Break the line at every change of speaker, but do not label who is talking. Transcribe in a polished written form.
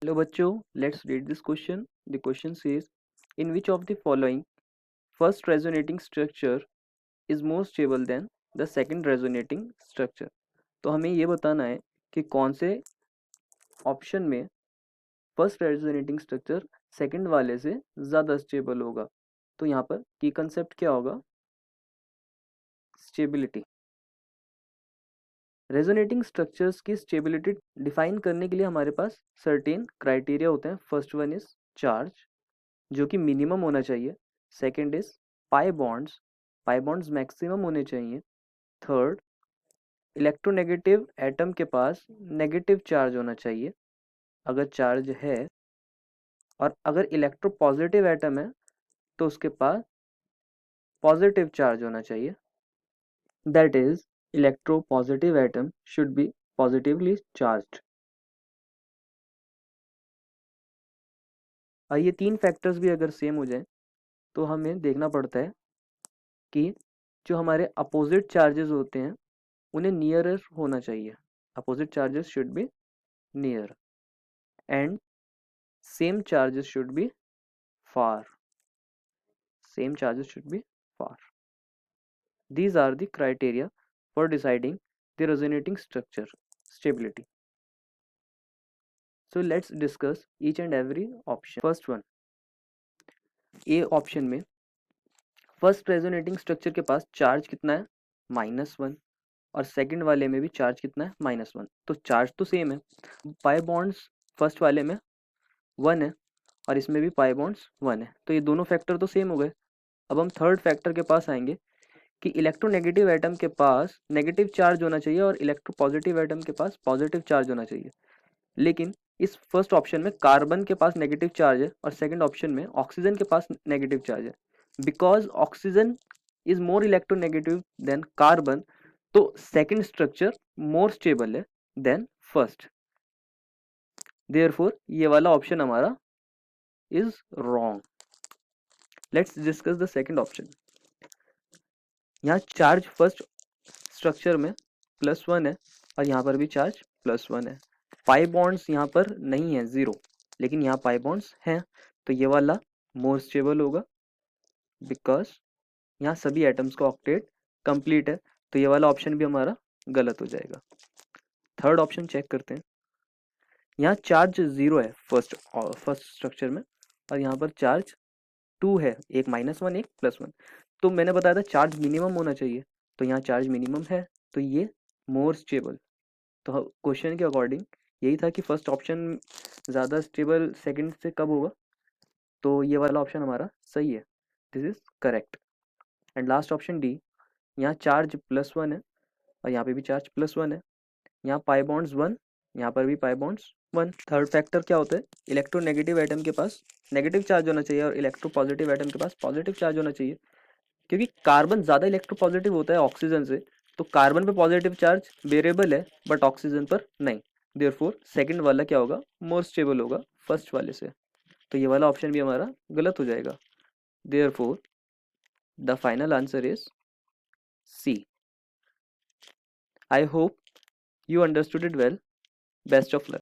Hello बच्चों, let's read this question. The question says, in which of the following first resonating structure is more stable than the second resonating structure? तो हमें ये बताना है कि कौन से ऑप्शन में फर्स्ट रेजोनेटिंग स्ट्रक्चर सेकंड वाले से ज़्यादा स्टेबल होगा. तो यहाँ पर की कंसेप्ट क्या होगा? स्टेबिलिटी. रेजोनेटिंग स्ट्रक्चर्स की स्टेबिलिटी डिफाइन करने के लिए हमारे पास सर्टेन क्राइटेरिया होते हैं. फर्स्ट वन इज चार्ज, जो कि मिनिमम होना चाहिए. Second is pi bonds maximum होने चाहिए. थर्ड, इलेक्ट्रोनेगेटिव एटम के पास नेगेटिव चार्ज होना चाहिए अगर चार्ज है, और अगर इलेक्ट्रोपॉजिटिव एटम है तो उसके पास पॉजिटिव चार्ज होना चाहिए. That is electropositive atom should be positively charged. और ये तीन फैक्टर्स भी अगर सेम हो जाए तो हमें देखना पड़ता है कि जो हमारे अपोजिट चार्जेस होते हैं उन्हें नियरर होना चाहिए. Opposite charges should be near and same charges should be far. Same charges should be far. These are the criteria for deciding the resonating structure stability. So let's discuss each and every option. First one, A option में first resonating structure के पास charge कितना है? -1. और second वाले में भी charge कितना है? -1. तो चार्ज तो सेम है. पाई बॉन्ड्स फर्स्ट वाले में 1 है और इसमें भी पाई बॉन्ड्स 1 है, तो ये दोनों फैक्टर तो सेम हो गए. अब हम थर्ड फैक्टर के पास आएंगे कि इलेक्ट्रोनेगेटिव एटम के पास नेगेटिव चार्ज होना चाहिए और इलेक्ट्रोपॉजिटिव एटम के पास पॉजिटिव चार्ज होना चाहिए. लेकिन इस फर्स्ट ऑप्शन में कार्बन के पास नेगेटिव चार्ज है और सेकंड ऑप्शन में ऑक्सीजन के पास नेगेटिव चार्ज है. Because oxygen is more electronegative than carbon, तो सेकंड स्ट्रक्चर मोर स्टेबल है देन फर्स्ट. देयरफॉर ये वाला ऑप्शन हमारा is wrong. Let's discuss the second option. यहाँ चार्ज फर्स्ट स्ट्रक्चर में +1 है और यहाँ पर भी चार्ज +1 है. पाई बॉन्ड्स यहाँ पर नहीं है, 0, लेकिन यहाँ पाई बॉन्ड्स हैं, तो ये वाला मोर स्टेबल होगा बिकॉज यहाँ सभी एटम्स का ऑक्टेट कंप्लीट है. तो ये वाला ऑप्शन भी हमारा गलत हो जाएगा. थर्ड ऑप्शन चेक करते हैं. यहाँ चार्ज 0 है फर्स्ट स्ट्रक्चर में और यहाँ पर चार्ज 2 है, एक -1 एक +1. तो मैंने बताया था चार्ज मिनिमम होना चाहिए, तो यहाँ चार्ज मिनिमम है, तो ये मोर स्टेबल. तो क्वेश्चन के अकॉर्डिंग यही था कि फर्स्ट ऑप्शन ज़्यादा स्टेबल सेकंड से कब होगा, तो ये वाला ऑप्शन हमारा सही है. This is correct. And last option D, यहाँ चार्ज +1 है और यहाँ पे भी चार्ज +1 है. यहाँ पाई बॉन्ड्स 1, यहाँ पर भी पाई बॉन्ड्स 1. थर्ड फैक्टर क्या होता है? इलेक्ट्रोनेगेटिव एटम के पास नेगेटिव चार्ज होना चाहिए और इलेक्ट्रोपॉजिटिव एटम के पास पॉजिटिव चार्ज होना चाहिए. क्योंकि कार्बन ज़्यादा इलेक्ट्रोपॉजिटिव होता है ऑक्सीजन से, तो कार्बन पे पॉजिटिव चार्ज वेरिएबल है बट ऑक्सीजन पर नहीं. देयरफॉर सेकंड वाला क्या होगा? मोर स्टेबल होगा फर्स्ट वाले से. तो ये वाला ऑप्शन भी हमारा गलत हो जाएगा. Therefore the final answer is C. I hope you understood it well. Best of luck.